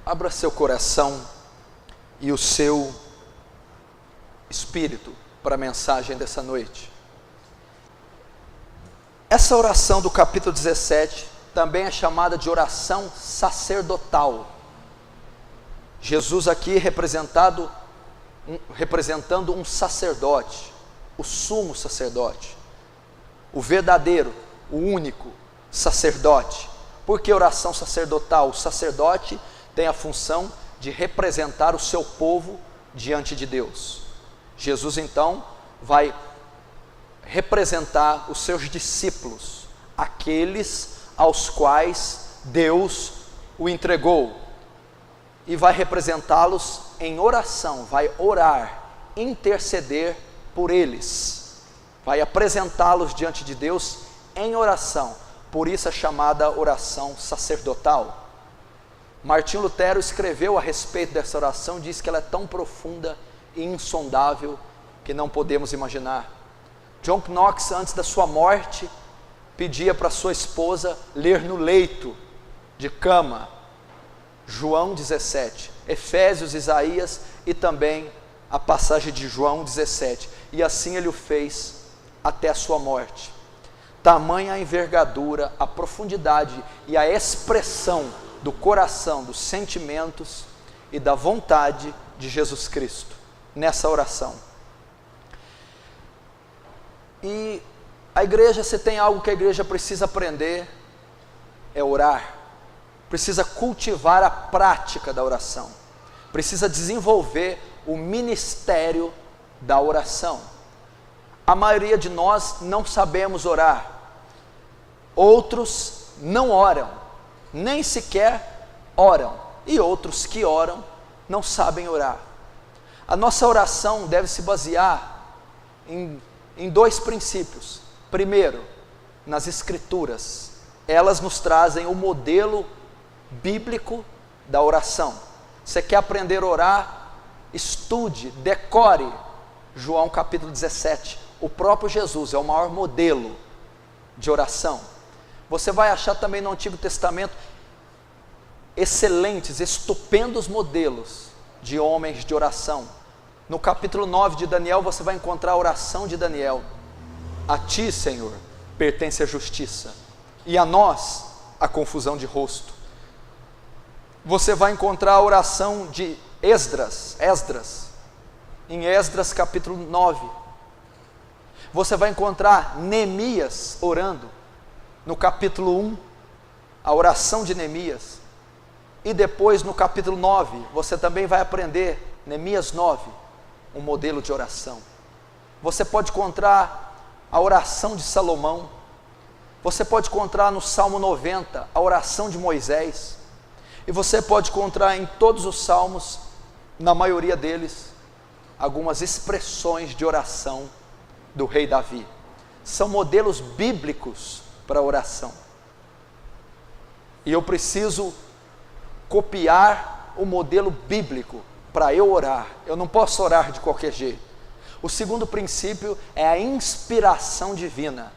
Abra seu coração e o seu espírito para a mensagem dessa noite. Essa oração do capítulo 17 também é chamada de oração sacerdotal. Jesus aqui representando um sacerdote, o sumo sacerdote, o verdadeiro, o único sacerdote. Por que oração sacerdotal? O sacerdote tem a função de representar o seu povo diante de Deus. Jesus então vai representar os seus discípulos, aqueles aos quais Deus o entregou, e vai representá-los em oração, vai orar, interceder por eles, vai apresentá-los diante de Deus em oração. Por isso é chamada oração sacerdotal. Martinho Lutero escreveu a respeito dessa oração, diz que ela é tão profunda e insondável que não podemos imaginar. John Knox, antes da sua morte, pedia para sua esposa ler no leito de cama João 17, Efésios, Isaías e também a passagem de João 17, e assim ele o fez até a sua morte. Tamanha a envergadura, a profundidade e a expressão do coração, dos sentimentos e da vontade de Jesus Cristo nessa oração. E a igreja, se tem algo que a igreja precisa aprender, é orar. Precisa cultivar a prática da oração, precisa desenvolver o ministério da oração. A maioria de nós não sabemos orar, outros não oram, nem sequer oram, e outros que oram não sabem orar. A nossa oração deve se basear em dois princípios. Primeiro, nas Escrituras, elas nos trazem o modelo bíblico da oração. Você quer aprender a orar? Estude, decore João capítulo 17. O próprio Jesus é o maior modelo de oração. Você vai achar também no Antigo Testamento excelentes, estupendos modelos de homens de oração. No capítulo 9 de Daniel você vai encontrar a oração de Daniel: a ti, Senhor, pertence a justiça, e a nós a confusão de rosto. Você vai encontrar a oração de Esdras, em Esdras capítulo 9. Você vai encontrar Neemias orando, no capítulo 1, a oração de Neemias. E depois no capítulo 9, você também vai aprender, Neemias 9, um modelo de oração. Você pode encontrar a oração de Salomão. Você pode encontrar no Salmo 90, a oração de Moisés. E você pode encontrar em todos os salmos, na maioria deles, algumas expressões de oração do rei Davi. São modelos bíblicos para a oração. E eu preciso copiar o modelo bíblico para eu orar. Eu não posso orar de qualquer jeito. O segundo princípio é a inspiração divina.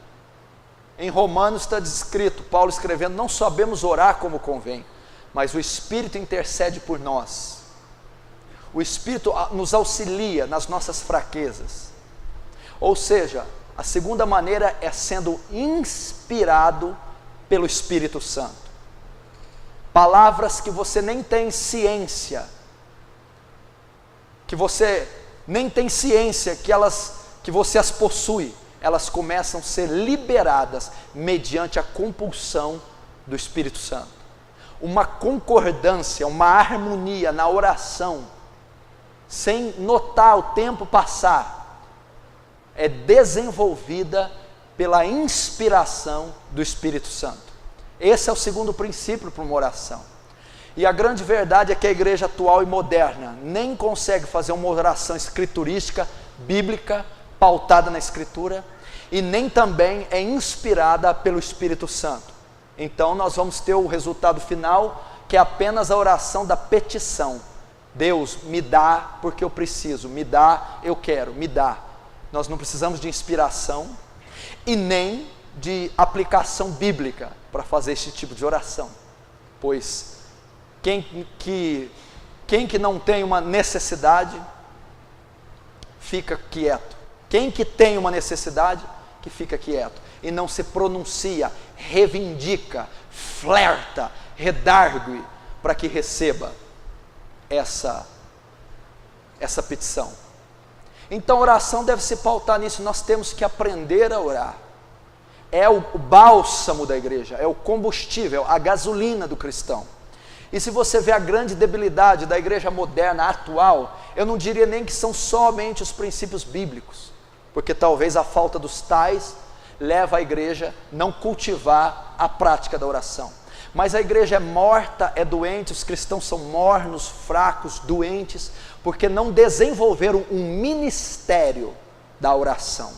Em Romanos está descrito, Paulo escrevendo: não sabemos orar como convém, mas o Espírito intercede por nós. O Espírito nos auxilia nas nossas fraquezas. Ou seja, a segunda maneira é sendo inspirado pelo Espírito Santo. Palavras que você nem tem ciência, que você nem tem ciência que você as possui, elas começam a ser liberadas mediante a compulsão do Espírito Santo. Uma concordância, uma harmonia na oração, sem notar o tempo passar, é desenvolvida pela inspiração do Espírito Santo. Esse é o segundo princípio para uma oração. E a grande verdade é que a igreja atual e moderna nem consegue fazer uma oração escriturística, bíblica, pautada na Escritura, e nem também é inspirada pelo Espírito Santo. Então nós vamos ter o resultado final, que é apenas a oração da petição. Deus, me dá porque eu preciso, me dá, eu quero, me dá. Nós não precisamos de inspiração e nem de aplicação bíblica para fazer esse tipo de oração, pois Quem que não tem uma necessidade, fica quieto. Quem que tem uma necessidade, que fica quieto. E não se pronuncia, reivindica, flerta, redargue, para que receba essa petição. Então a oração deve se pautar nisso, nós temos que aprender a orar. É o bálsamo da igreja, é o combustível, a gasolina do cristão. E se você vê a grande debilidade da igreja moderna, atual, eu não diria nem que são somente os princípios bíblicos, porque talvez a falta dos tais leva a igreja a não cultivar a prática da oração. Mas a igreja é morta, é doente, os cristãos são mornos, fracos, doentes, porque não desenvolveram um ministério da oração,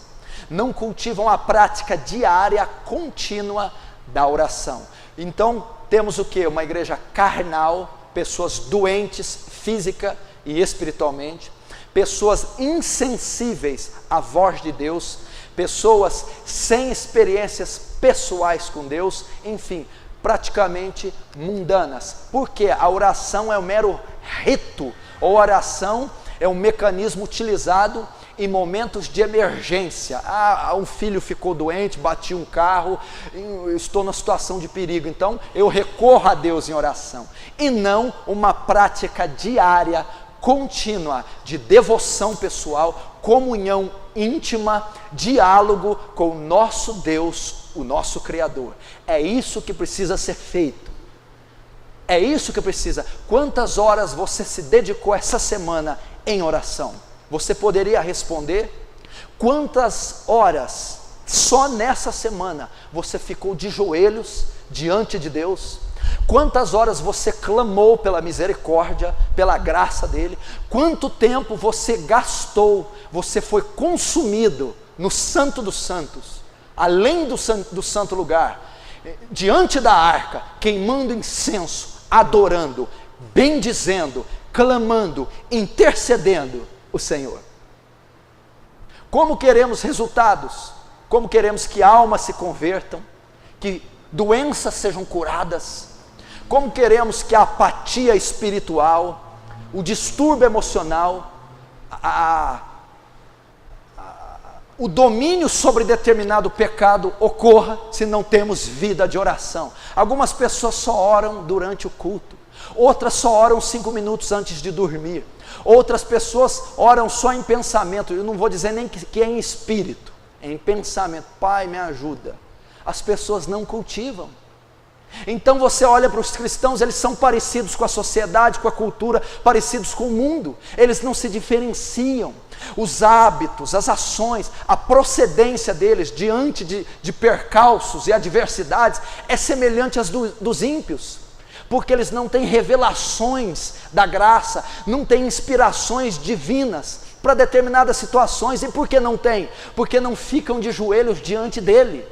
não cultivam a prática diária, contínua da oração. Então temos o que? Uma igreja carnal, pessoas doentes física e espiritualmente, pessoas insensíveis à voz de Deus, pessoas sem experiências pessoais com Deus, enfim, praticamente mundanas. Porque a oração é um mero rito, ou a oração é um mecanismo utilizado em momentos de emergência. Um filho ficou doente, bati um carro, estou numa situação de perigo, então eu recorro a Deus em oração, e não uma prática diária, contínua, de devoção pessoal, comunhão íntima, diálogo com o nosso Deus, o nosso Criador. É isso que precisa ser feito. É isso que precisa. Quantas horas você se dedicou essa semana em oração? Você poderia responder? Quantas horas só nessa semana você ficou de joelhos diante de Deus? Quantas horas você clamou pela misericórdia, pela graça dele? Quanto tempo você gastou, você foi consumido no Santo dos Santos, além do santo lugar, diante da arca, queimando incenso, adorando, bendizendo, clamando, intercedendo o Senhor? Como queremos resultados? Como queremos que almas se convertam, que doenças sejam curadas? Como queremos que a apatia espiritual, o distúrbio emocional, o domínio sobre determinado pecado ocorra, se não temos vida de oração? Algumas pessoas só oram durante o culto, outras só oram 5 minutos antes de dormir, outras pessoas oram só em pensamento. Eu não vou dizer nem que é em espírito, é em pensamento. Pai, me ajuda. As pessoas não cultivam. Então você olha para os cristãos, eles são parecidos com a sociedade, com a cultura, parecidos com o mundo, eles não se diferenciam. Os hábitos, as ações, a procedência deles diante de percalços e adversidades é semelhante às dos ímpios, porque eles não têm revelações da graça, não têm inspirações divinas para determinadas situações. E por que não têm? Porque não ficam de joelhos diante dele.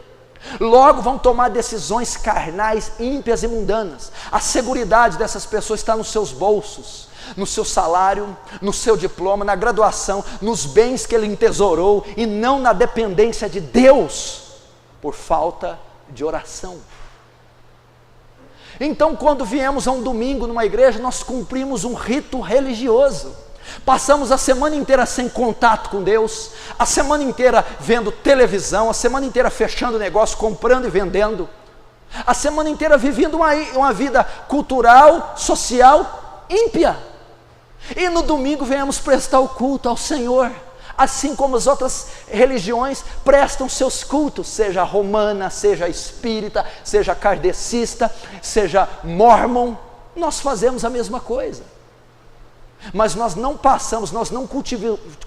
Logo vão tomar decisões carnais, ímpias e mundanas. A seguridade dessas pessoas está nos seus bolsos, no seu salário, no seu diploma, na graduação, nos bens que ele entesourou, e não na dependência de Deus, por falta de oração. Então, quando viemos a um domingo numa igreja, nós cumprimos um rito religioso. Passamos a semana inteira sem contato com Deus, a semana inteira vendo televisão, a semana inteira fechando negócio, comprando e vendendo, a semana inteira vivendo uma vida cultural, social, ímpia. E no domingo viemos prestar o culto ao Senhor, assim como as outras religiões prestam seus cultos, seja romana, seja espírita, seja kardecista, seja mormon. Nós fazemos a mesma coisa. Mas nós não passamos, nós não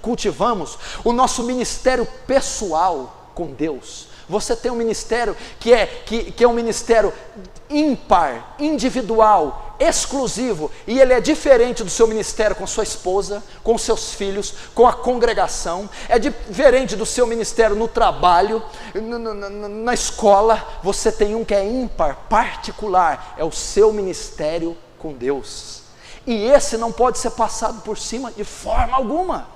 cultivamos o nosso ministério pessoal com Deus. Você tem um ministério que é um ministério ímpar, individual, exclusivo, e ele é diferente do seu ministério com sua esposa, com seus filhos, com a congregação. É diferente do seu ministério no trabalho, na escola. Você tem um que é ímpar, particular, é o seu ministério com Deus. E esse não pode ser passado por cima de forma alguma,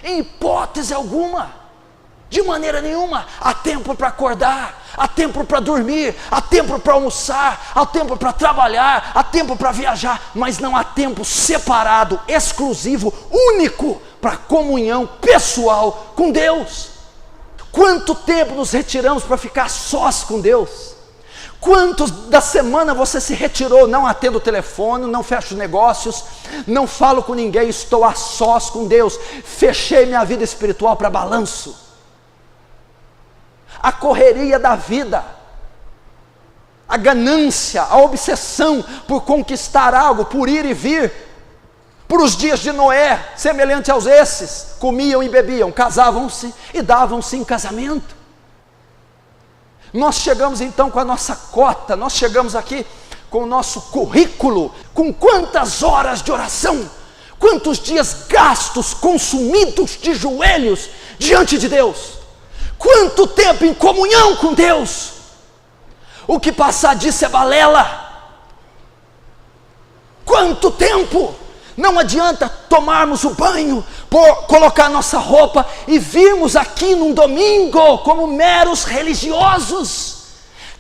em hipótese alguma. De maneira nenhuma. Há tempo para acordar, há tempo para dormir, há tempo para almoçar, há tempo para trabalhar, há tempo para viajar, mas não há tempo separado, exclusivo, único para comunhão pessoal com Deus. Quanto tempo nos retiramos para ficar sós com Deus? Quantos da semana você se retirou? Não atendo o telefone, não fecho negócios, não falo com ninguém, estou a sós com Deus, fechei minha vida espiritual para balanço. A correria da vida, a ganância, a obsessão por conquistar algo, por ir e vir, por os dias de Noé, semelhante aos esses, comiam e bebiam, casavam-se e davam-se em casamento. Nós chegamos então com a nossa cota, nós chegamos aqui com o nosso currículo, com quantas horas de oração, quantos dias gastos, consumidos de joelhos diante de Deus, quanto tempo em comunhão com Deus. O que passar disso é balela. Quanto tempo? Não adianta tomarmos o banho, colocar nossa roupa e virmos aqui num domingo como meros religiosos,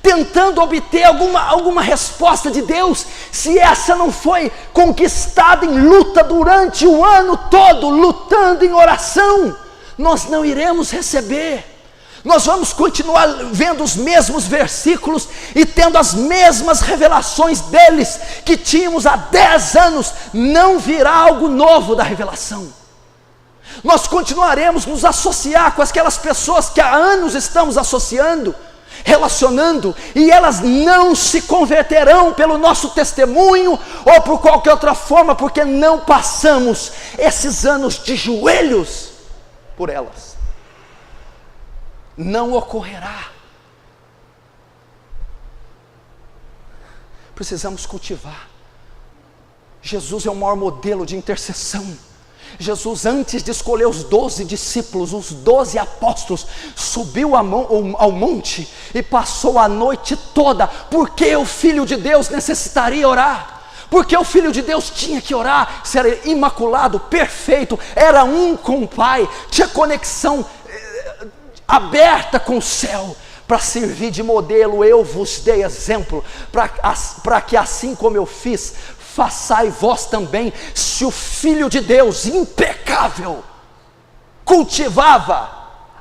tentando obter alguma resposta de Deus, se essa não foi conquistada em luta durante o ano todo, lutando em oração. Nós não iremos receber. Nós vamos continuar vendo os mesmos versículos e tendo as mesmas revelações deles que tínhamos há 10 anos. Não virá algo novo da revelação. Nós continuaremos nos associar com aquelas pessoas que há anos estamos associando, relacionando, e elas não se converterão pelo nosso testemunho ou por qualquer outra forma, porque não passamos esses anos de joelhos por elas. Não ocorrerá. Precisamos cultivar. Jesus é o maior modelo de intercessão. Jesus, antes de escolher os 12 discípulos, os 12 apóstolos, subiu ao monte e passou a noite toda, porque o Filho de Deus necessitaria orar. Porque o Filho de Deus tinha que orar, se era imaculado, perfeito, era um com o Pai, tinha conexão aberta com o céu, para servir de modelo. Eu vos dei exemplo, para que assim como eu fiz, façai vós também. Se o Filho de Deus, impecável, cultivava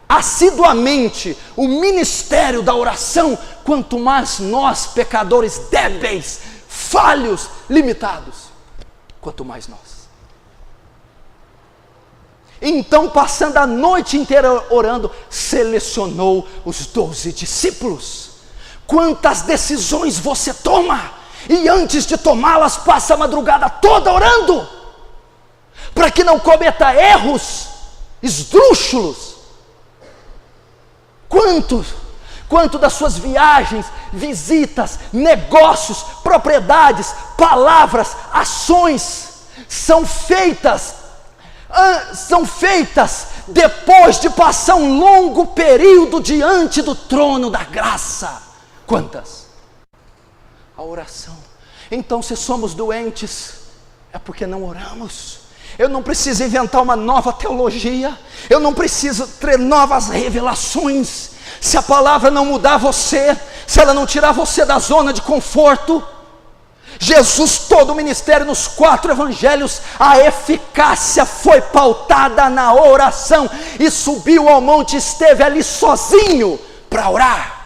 assiduamente o ministério da oração, quanto mais nós, pecadores débeis, falhos, limitados, quanto mais nós. Então, passando a noite inteira orando, selecionou os 12 discípulos. Quantas decisões você toma, e antes de tomá-las, passa a madrugada toda orando, para que não cometa erros esdrúxulos. Quanto das suas viagens, visitas, negócios, propriedades, palavras, ações, são feitas depois de passar um longo período diante do trono da graça. Quantas? A oração. Então, se somos doentes, é porque não oramos. Eu não preciso inventar uma nova teologia, eu não preciso ter novas revelações. Se a palavra não mudar você, se ela não tirar você da zona de conforto, Jesus, todo o ministério nos 4 evangelhos, a eficácia foi pautada na oração, e subiu ao monte, esteve ali sozinho para orar.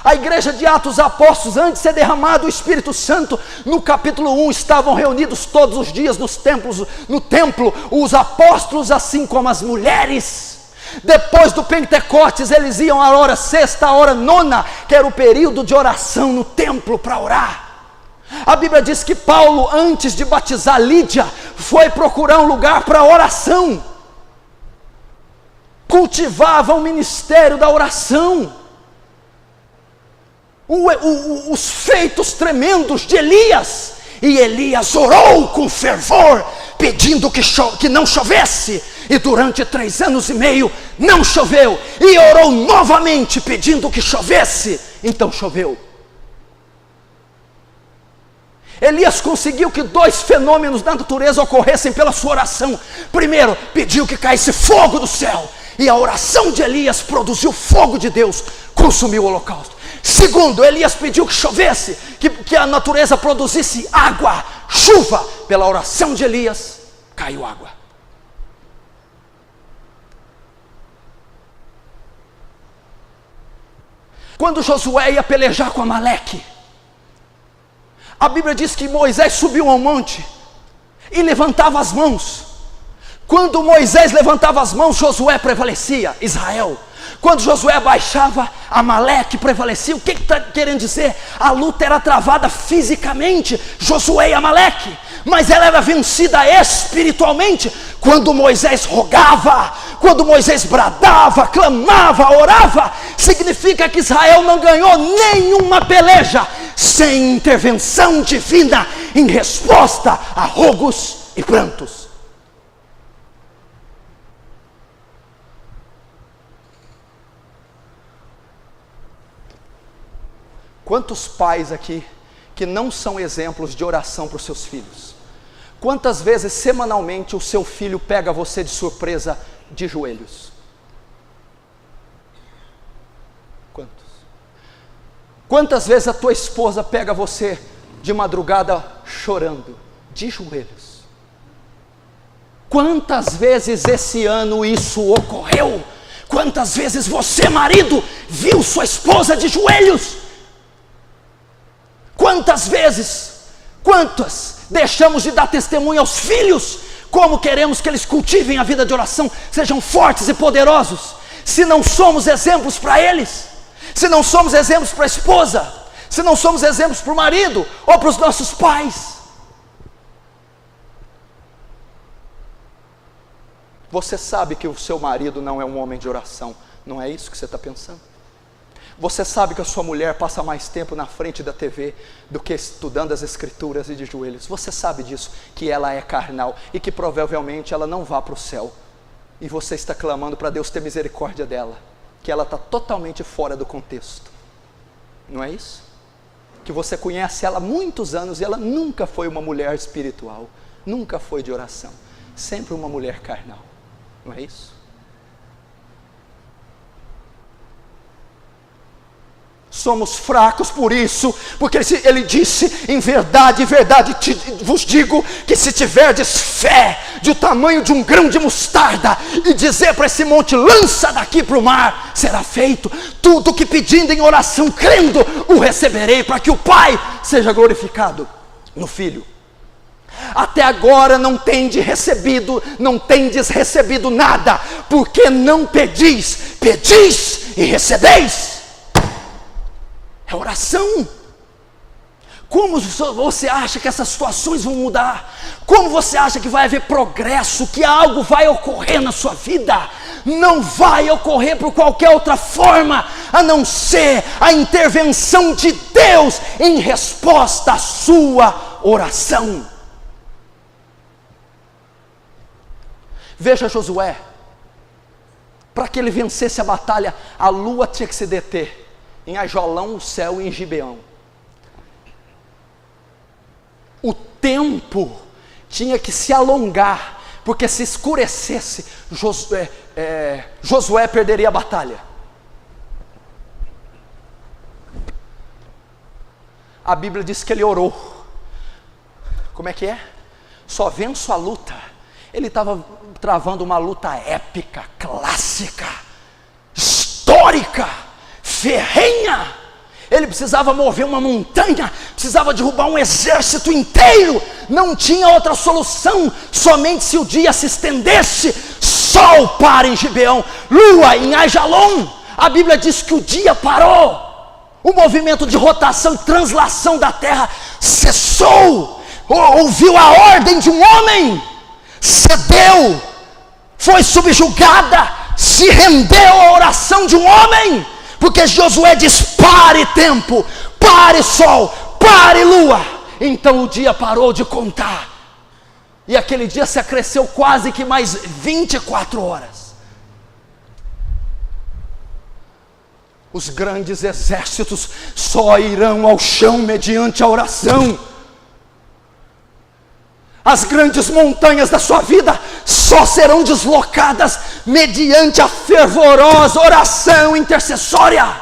A igreja de Atos dos Apóstolos, antes de ser derramado o Espírito Santo, no capítulo 1, estavam reunidos todos os dias no templo, os apóstolos, assim como as mulheres. Depois do Pentecostes, eles iam à hora sexta, à hora nona, que era o período de oração no templo para orar. A Bíblia diz que Paulo, antes de batizar Lídia, foi procurar um lugar para oração. Cultivava o ministério da oração. Os feitos tremendos de Elias, e Elias orou com fervor, pedindo que não chovesse, e durante 3 anos e meio não choveu, e orou novamente pedindo que chovesse, então choveu. Elias conseguiu que 2 fenômenos da natureza ocorressem pela sua oração. Primeiro, pediu que caísse fogo do céu, e a oração de Elias produziu fogo de Deus, consumiu o holocausto. Segundo, Elias pediu que chovesse, que a natureza produzisse água, chuva. Pela oração de Elias, caiu água. Quando Josué ia pelejar com Amaleque, a Bíblia diz que Moisés subiu ao monte e levantava as mãos. Quando Moisés levantava as mãos, Josué prevalecia, Israel. Quando Josué abaixava, Amaleque prevalecia. O que está querendo dizer? A luta era travada fisicamente, Josué e Amaleque, mas ela era vencida espiritualmente. Quando Moisés rogava, quando Moisés bradava, clamava, orava, significa que Israel não ganhou nenhuma peleja sem intervenção divina em resposta a rogos e prantos. Quantos pais aqui que não são exemplos de oração para os seus filhos? Quantas vezes semanalmente o seu filho pega você de surpresa de joelhos? Quantos? Quantas vezes a tua esposa pega você de madrugada chorando de joelhos? Quantas vezes esse ano isso ocorreu? Quantas vezes você, marido, viu sua esposa de joelhos? Quantas vezes, quantas deixamos de dar testemunho aos filhos, como queremos que eles cultivem a vida de oração, sejam fortes e poderosos, se não somos exemplos para eles, se não somos exemplos para a esposa, se não somos exemplos para o marido, ou para os nossos pais. Você sabe que o seu marido não é um homem de oração, não é isso que você está pensando? Você sabe que a sua mulher passa mais tempo na frente da TV do que estudando as escrituras e de joelhos. Você sabe disso, que ela é carnal e que provavelmente ela não vá para o céu. E você está clamando para Deus ter misericórdia dela, que ela está totalmente fora do contexto. Não é isso? Que você conhece ela há muitos anos e ela nunca foi uma mulher espiritual, nunca foi de oração, sempre uma mulher carnal. Não é isso? Somos fracos por isso, porque ele disse, em verdade vos digo, que se tiverdes fé do tamanho de um grão de mostarda, e dizer para esse monte, lança daqui para o mar, será feito. Tudo que pedindo em oração, crendo, o receberei, para que o Pai seja glorificado no Filho. Até agora não tendes recebido nada, porque não pedis e recebeis. É oração. Como você acha que essas situações vão mudar? Como você acha que vai haver progresso, que algo vai ocorrer na sua vida? Não vai ocorrer por qualquer outra forma, a não ser a intervenção de Deus em resposta à sua oração. Veja Josué, para que ele vencesse a batalha, a lua tinha que se deter em Ajolão, o céu, e em Gibeão. O tempo tinha que se alongar, porque se escurecesse, Josué perderia a batalha. A Bíblia diz que ele orou. Como é que é? Só venço a luta. Ele estava travando uma luta épica, clássica, histórica, ferrenha. Ele precisava mover uma montanha, precisava derrubar um exército inteiro, não tinha outra solução, somente se o dia se estendesse. Sol para em Gibeão, lua em Ajalon. A Bíblia diz que o dia parou, o movimento de rotação e translação da terra cessou. Ouviu a ordem de um homem, cedeu, foi subjugada, se rendeu à oração de um homem. Porque Josué diz, pare tempo, pare sol, pare lua. Então o dia parou de contar. E aquele dia se acresceu quase que mais 24 horas. Os grandes exércitos só irão ao chão mediante a oração. As grandes montanhas da sua vida só serão deslocadas mediante a fervorosa oração intercessória.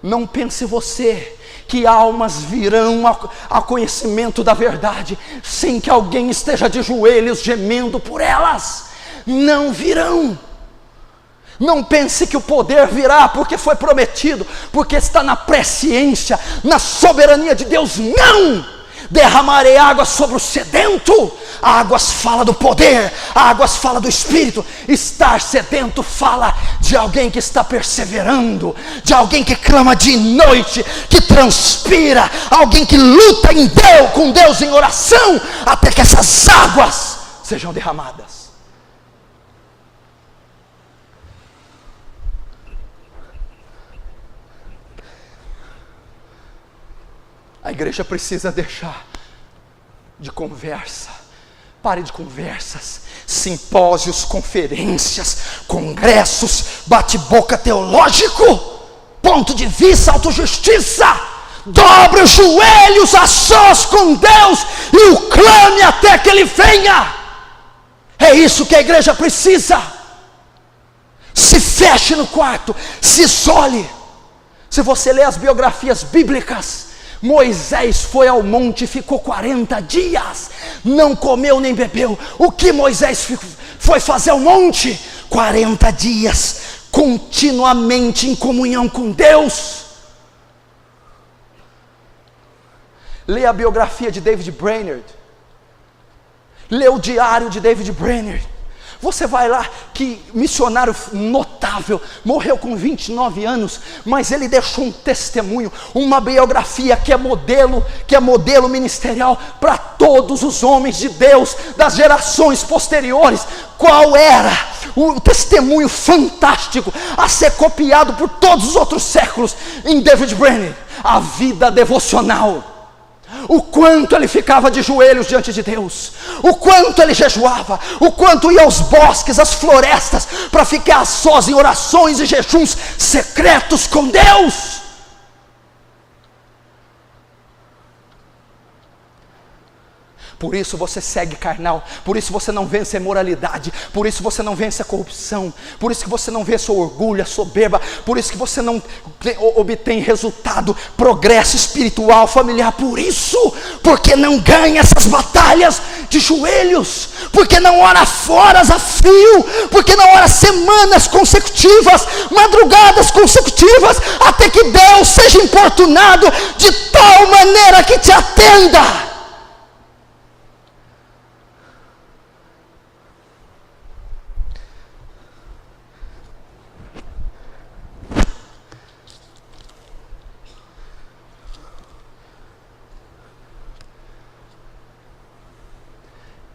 Não pense você que almas virão ao conhecimento da verdade sem que alguém esteja de joelhos gemendo por elas. Não virão. Não pense que o poder virá porque foi prometido, porque está na presciência, na soberania de Deus. Não! Derramarei água sobre o sedento. Águas fala do poder, águas fala do Espírito. Estar sedento fala de alguém que está perseverando, de alguém que clama de noite, que transpira, alguém que luta em Deus, com Deus em oração, até que essas águas sejam derramadas. A igreja precisa deixar de conversa. Pare de conversas, simpósios, conferências, congressos, bate-boca teológico, ponto de vista, autojustiça. Dobre os joelhos a sós com Deus e o clame até que Ele venha. É isso que a igreja precisa. Se feche no quarto, se isole. Se você ler as biografias bíblicas, Moisés foi ao monte e ficou 40 dias, não comeu nem bebeu. O que Moisés foi fazer ao monte? 40 dias, continuamente em comunhão com Deus. Lê a biografia de David Brainerd, lê o diário de David Brainerd. Você vai lá, que missionário notável, morreu com 29 anos, mas ele deixou um testemunho, uma biografia que é modelo ministerial para todos os homens de Deus, das gerações posteriores. Qual era o testemunho fantástico, a ser copiado por todos os outros séculos em David Brainerd? A vida devocional. O quanto ele ficava de joelhos diante de Deus, o quanto ele jejuava, o quanto ia aos bosques, às florestas, para ficar a sós em orações e jejuns secretos com Deus. Por isso você segue carnal, por isso você não vence a imoralidade, por isso você não vence a corrupção, por isso que você não vence o orgulho, a soberba, por isso que você não obtém resultado, progresso espiritual, familiar. Por isso, porque não ganha essas batalhas de joelhos, porque não ora horas a fio, porque não ora semanas consecutivas, madrugadas consecutivas, até que Deus seja importunado de tal maneira que te atenda.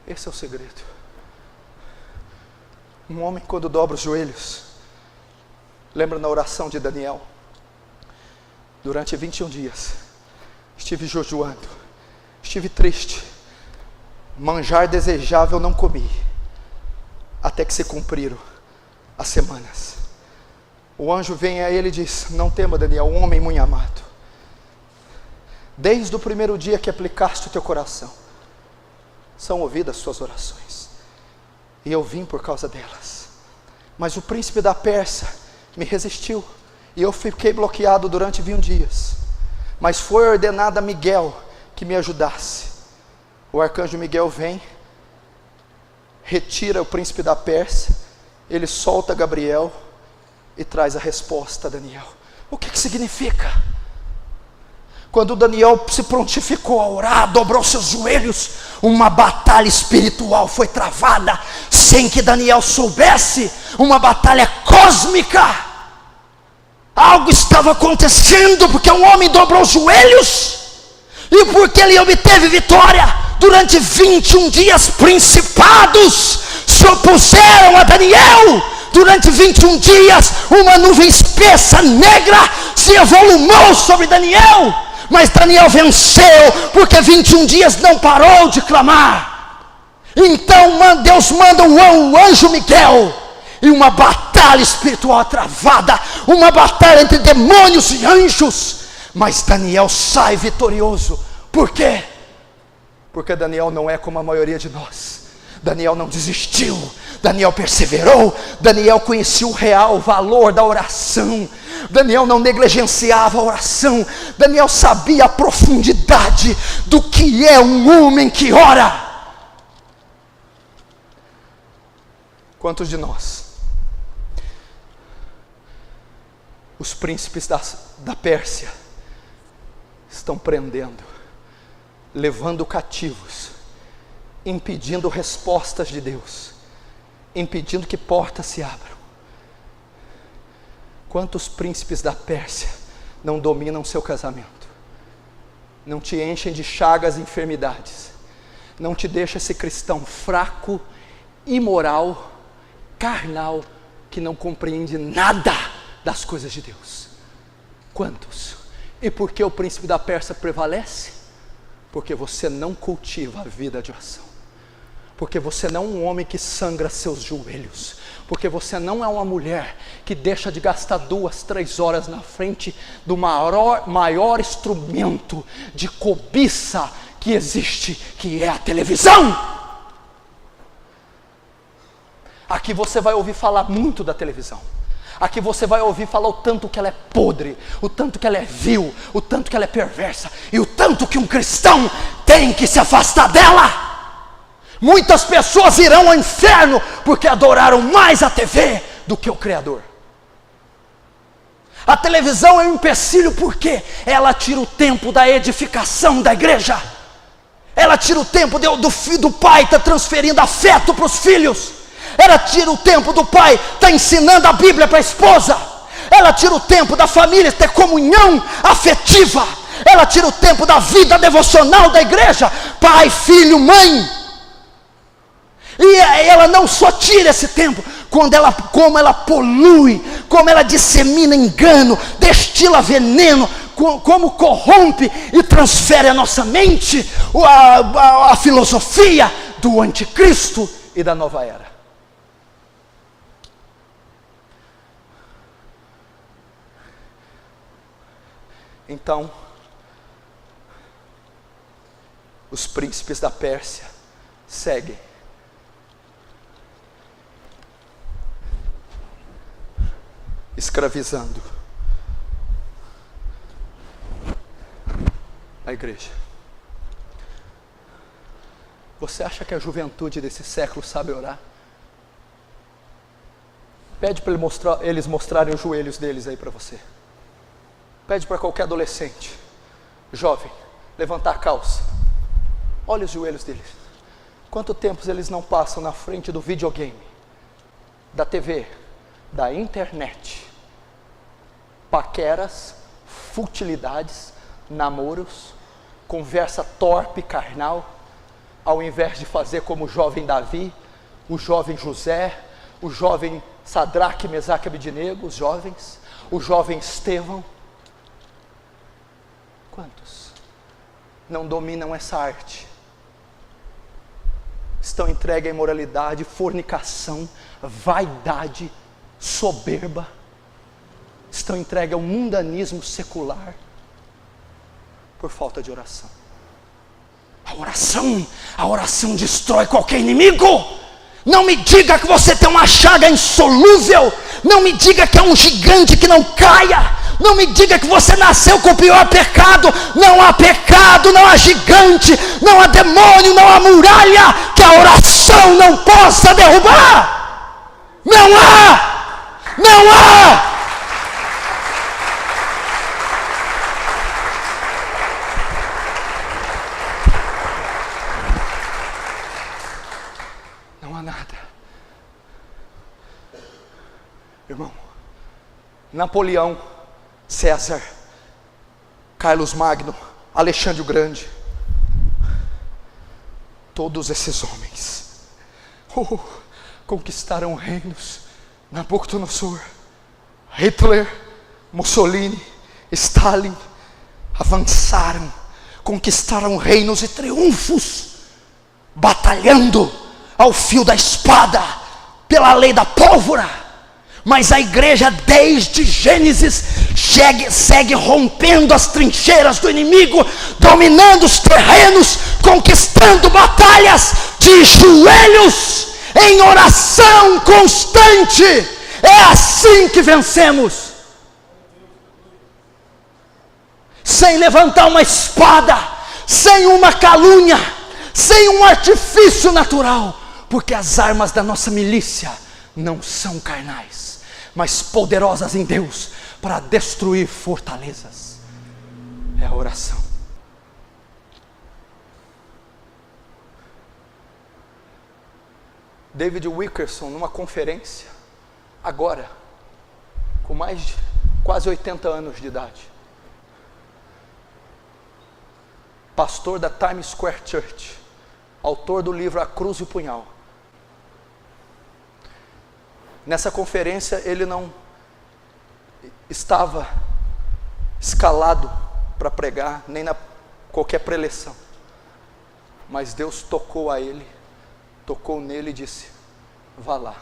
Esse é o segredo. Um homem, quando dobra os joelhos, lembra na oração de Daniel, durante 21 dias, estive jejuando, estive triste, manjar desejável não comi, até que se cumpriram as semanas. O anjo vem a ele e diz: não tema, Daniel, um homem muito amado, desde o primeiro dia que aplicaste o teu coração, são ouvidas suas orações, e eu vim por causa delas. Mas o príncipe da Pérsia me resistiu, e eu fiquei bloqueado durante 21 dias. Mas foi ordenado a Miguel que me ajudasse. O arcanjo Miguel vem, retira o príncipe da Pérsia, ele solta Gabriel e traz a resposta a Daniel. O que significa? Quando Daniel se prontificou a orar, dobrou seus joelhos, uma batalha espiritual foi travada, sem que Daniel soubesse, uma batalha cósmica. Algo estava acontecendo, porque um homem dobrou os joelhos, e porque ele obteve vitória. Durante 21 dias, principados se opuseram a Daniel. Durante 21 dias, uma nuvem espessa, negra, se avolumou sobre Daniel. Mas Daniel venceu, porque 21 dias não parou de clamar. Então Deus manda o anjo Miguel, e uma batalha espiritual travada, uma batalha entre demônios e anjos. Mas Daniel sai vitorioso. Por quê? Porque Daniel não é como a maioria de nós. Daniel não desistiu, Daniel perseverou, Daniel conhecia o real valor da oração, Daniel não negligenciava a oração, Daniel sabia a profundidade do que é um homem que ora. Quantos de nós, os príncipes da Pérsia, estão prendendo, levando cativos, impedindo respostas de Deus, impedindo que portas se abram? Quantos príncipes da Pérsia não dominam seu casamento, não te enchem de chagas e enfermidades, não te deixa esse cristão fraco, imoral, carnal, que não compreende nada das coisas de Deus? Quantos? E por que o príncipe da Pérsia prevalece? Porque você não cultiva a vida de oração. Porque você não é um homem que sangra seus joelhos. Porque você não é uma mulher que deixa de gastar 2, 3 horas na frente do maior instrumento de cobiça que existe, que é a televisão. Aqui você vai ouvir falar muito da televisão. Aqui você vai ouvir falar o tanto que ela é podre, o tanto que ela é vil, o tanto que ela é perversa, e o tanto que um cristão tem que se afastar dela. Muitas pessoas irão ao inferno porque adoraram mais a TV do que o Criador. A televisão é um empecilho porque ela tira o tempo da edificação da igreja. Ela tira o tempo do pai estar transferindo afeto para os filhos. Ela tira o tempo do pai estar ensinando a Bíblia para a esposa. Ela tira o tempo da família ter comunhão afetiva. Ela tira o tempo da vida devocional da igreja, pai, filho, mãe. E ela não só tira esse tempo, como ela polui, como ela dissemina engano, destila veneno, como corrompe e transfere à nossa mente a filosofia do anticristo e da nova era. Então, os príncipes da Pérsia seguem. Escravizando a igreja. Você acha que a juventude desse século sabe orar? Pede para eles mostrarem os joelhos deles aí para você. Pede para qualquer adolescente, jovem, levantar a calça. Olha os joelhos deles. Quanto tempo eles não passam na frente do videogame, da TV, da internet, paqueras, futilidades, namoros, conversa torpe, carnal, ao invés de fazer como o jovem Davi, o jovem José, o jovem Sadraque, Mesaque e Abednego, os jovens, o jovem Estevão. Quantos não dominam essa arte? Estão entregues à imoralidade, fornicação, vaidade, soberba, estão entregues ao mundanismo secular por falta de oração. A oração destrói qualquer inimigo. Não me diga que você tem uma chaga insolúvel, não me diga que é um gigante que não caia, não me diga que você nasceu com o pior pecado. Não há pecado, não há gigante, não há demônio, não há muralha que a oração não possa derrubar. Não há! Não há! Não há nada. Irmão, Napoleão, César, Carlos Magno, Alexandre o Grande, todos esses homens conquistaram reinos. Nabucodonosor, Hitler, Mussolini, Stalin, avançaram, conquistaram reinos e triunfos, batalhando ao fio da espada, pela lei da pólvora. Mas a igreja desde Gênesis segue rompendo as trincheiras do inimigo, dominando os terrenos, conquistando batalhas de joelhos, em oração constante. É assim que vencemos. Sem levantar uma espada, sem uma calúnia, sem um artifício natural, porque as armas da nossa milícia não são carnais, mas poderosas em Deus para destruir fortalezas. É a oração. David Wilkerson, numa conferência, agora, com mais de quase 80 anos de idade, pastor da Times Square Church, autor do livro A Cruz e o Punhal. Nessa conferência ele não estava escalado para pregar, nem na qualquer preleção, mas Deus tocou nele e disse: vá lá.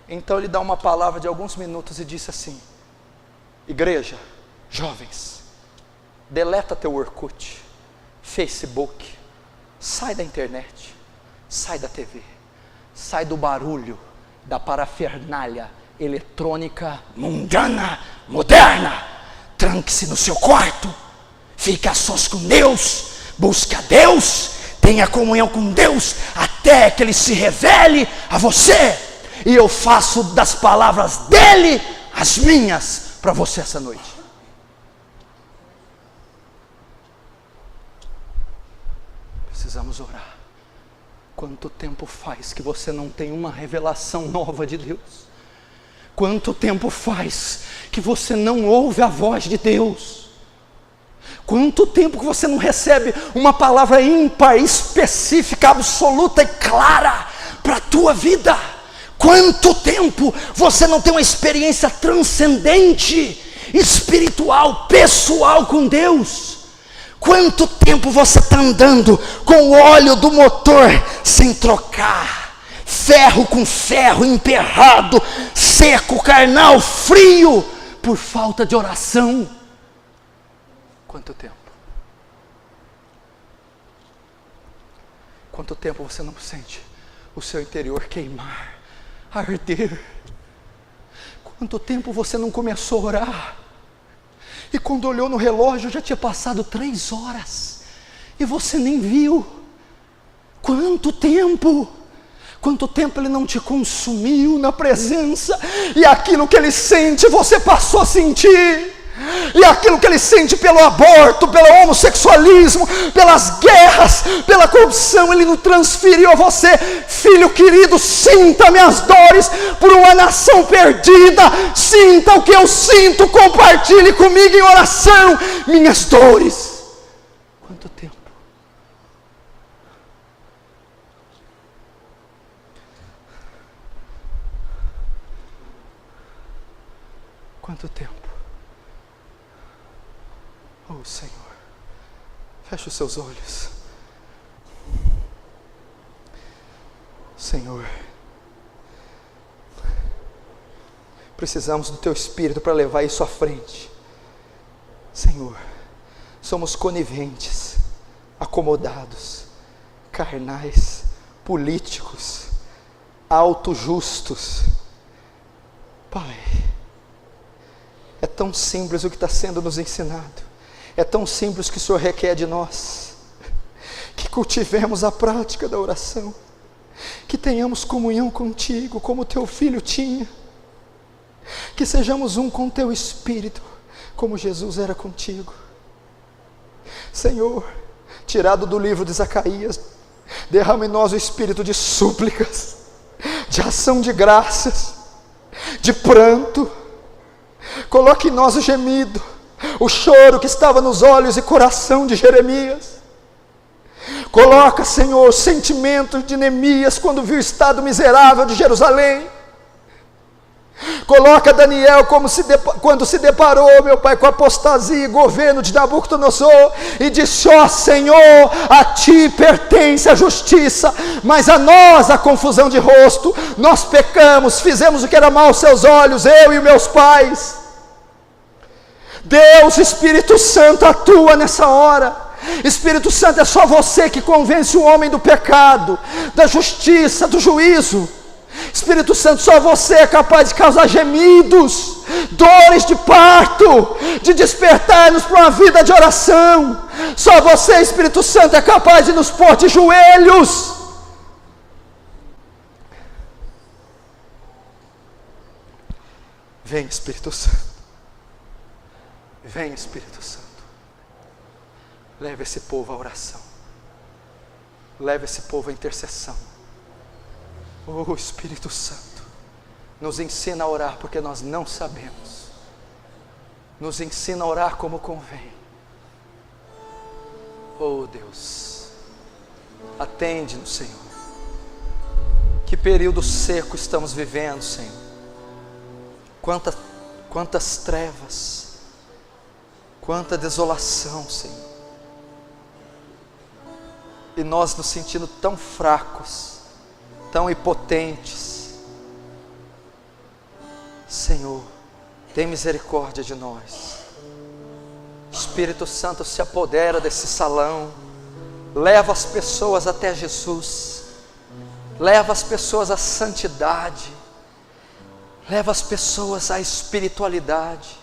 Então ele dá uma palavra de alguns minutos e disse assim: igreja, jovens, deleta teu Orkut, Facebook, sai da internet, sai da TV, sai do barulho, da parafernália eletrônica mundana, moderna. Tranque-se no seu quarto, fique a sós com Deus, busque a Deus, tenha comunhão com Deus, até que Ele se revele a você. E eu faço das palavras dele as minhas para você essa noite. Precisamos orar. Quanto tempo faz que você não tem uma revelação nova de Deus? Quanto tempo faz que você não ouve a voz de Deus? Quanto tempo que você não recebe uma palavra ímpar, específica, absoluta e clara para a tua vida? Quanto tempo você não tem uma experiência transcendente, espiritual, pessoal com Deus? Quanto tempo você está andando com o óleo do motor sem trocar? Ferro com ferro, emperrado, seco, carnal, frio, por falta de oração. Quanto tempo? Quanto tempo você não sente o seu interior queimar, arder? Quanto tempo você não começou a orar? E quando olhou no relógio já tinha passado 3 horas e você nem viu. Quanto tempo? Quanto tempo Ele não te consumiu na presença, e aquilo que Ele sente, você passou a sentir, e aquilo que Ele sente pelo aborto, pelo homossexualismo, pelas guerras, pela corrupção, Ele não transferiu a você. Filho querido, sinta minhas dores por uma nação perdida, sinta o que eu sinto, compartilhe comigo em oração minhas dores. Quanto tempo? Quanto tempo? Oh Senhor, feche os seus olhos. Senhor, precisamos do Teu Espírito para levar isso à frente. Senhor, somos coniventes, acomodados, carnais, políticos, autojustos. Pai, é tão simples o que está sendo nos ensinado. É tão simples que o Senhor requer de nós. Que cultivemos a prática da oração. Que tenhamos comunhão contigo, como Teu Filho tinha. Que sejamos um com Teu Espírito, como Jesus era contigo. Senhor, tirado do livro de Zacarias, derrama em nós o espírito de súplicas, de ação de graças, de pranto. Coloque em nós o gemido, o choro que estava nos olhos e coração de Jeremias. Coloca, Senhor, os sentimentos de Neemias quando viu o estado miserável de Jerusalém. Coloca Daniel quando se deparou, meu Pai, com a apostasia e governo de Nabucodonosor, e disse: ó Senhor, a ti pertence a justiça, mas a nós a confusão de rosto. Nós pecamos, fizemos o que era mal aos seus olhos, eu e meus pais. Deus, Espírito Santo, atua nessa hora. Espírito Santo, é só você que convence o homem do pecado, da justiça, do juízo. Espírito Santo, só você é capaz de causar gemidos, dores de parto, de despertar-nos para uma vida de oração. Só você, Espírito Santo, é capaz de nos pôr de joelhos. Vem, Espírito Santo. Vem, Espírito Santo. Leva esse povo à oração. Leva esse povo à intercessão. Oh, Espírito Santo, nos ensina a orar, porque nós não sabemos. Nos ensina a orar como convém. Oh Deus, atende-nos, Senhor. Que período seco estamos vivendo, Senhor. Quantas trevas, quanta desolação, Senhor. E nós nos sentindo tão fracos, tão impotentes. Senhor, tem misericórdia de nós. Espírito Santo, se apodera desse salão, leva as pessoas até Jesus, leva as pessoas à santidade, leva as pessoas à espiritualidade.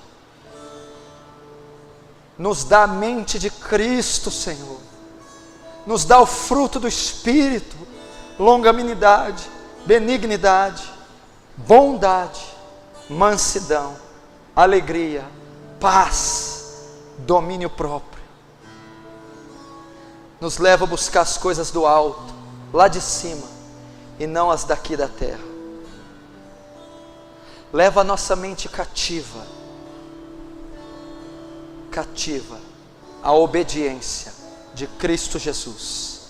Nos dá a mente de Cristo, Senhor. Nos dá o fruto do Espírito: longanimidade, benignidade, bondade, mansidão, alegria, paz, domínio próprio. Nos leva a buscar as coisas do alto, lá de cima, e não as daqui da terra. Leva a nossa mente cativa à obediência de Cristo Jesus.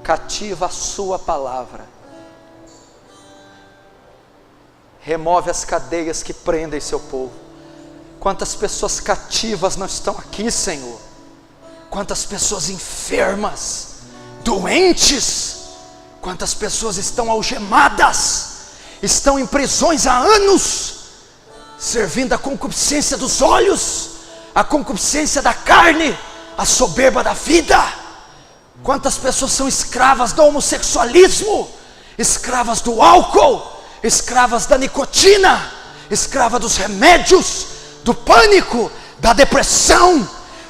Cativa a sua palavra. Remove as cadeias que prendem seu povo. Quantas pessoas cativas não estão aqui, Senhor? Quantas pessoas enfermas, doentes, quantas pessoas estão algemadas, estão em prisões há anos, servindo a concupiscência dos olhos, a concupiscência da carne, a soberba da vida. Quantas pessoas são escravas do homossexualismo, escravas do álcool, escravas da nicotina, escravas dos remédios, do pânico, da depressão.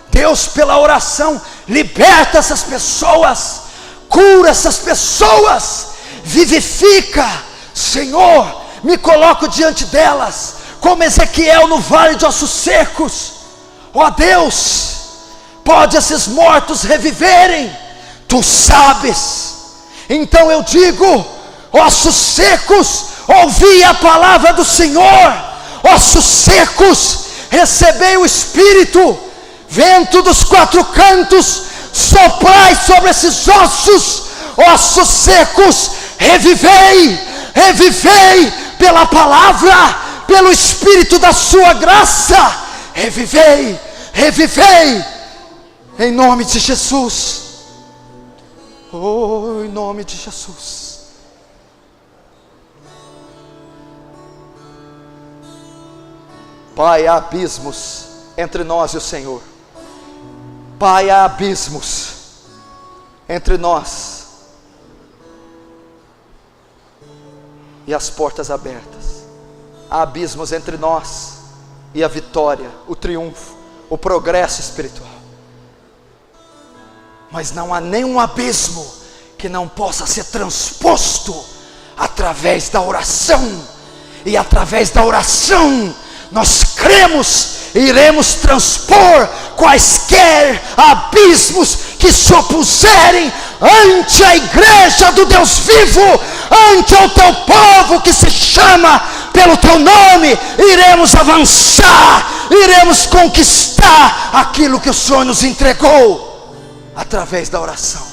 Deus, pela oração, liberta essas pessoas, cura essas pessoas, vivifica. Senhor, me coloco diante delas, como Ezequiel no vale de ossos secos. Ó Deus, pode esses mortos reviverem? Tu sabes. Então eu digo: ossos secos, ouvi a palavra do Senhor. Ossos secos, recebei o Espírito. Vento dos quatro cantos, soprai sobre esses ossos. Ossos secos, revivei, revivei pela palavra, pelo Espírito da sua graça. Revivei, revivei, em nome de Jesus. Oh, em nome de Jesus. Pai, há abismos entre nós e o Senhor. Pai, há abismos entre nós e as portas abertas. Há abismos entre nós e a vitória, o triunfo, o progresso espiritual. Mas não há nenhum abismo que não possa ser transposto através da oração. E através da oração nós cremos e iremos transpor quaisquer abismos que se opuserem ante a igreja do Deus vivo, ante o teu povo que se chama pelo teu nome. Iremos avançar, iremos conquistar aquilo que o Senhor nos entregou através da oração.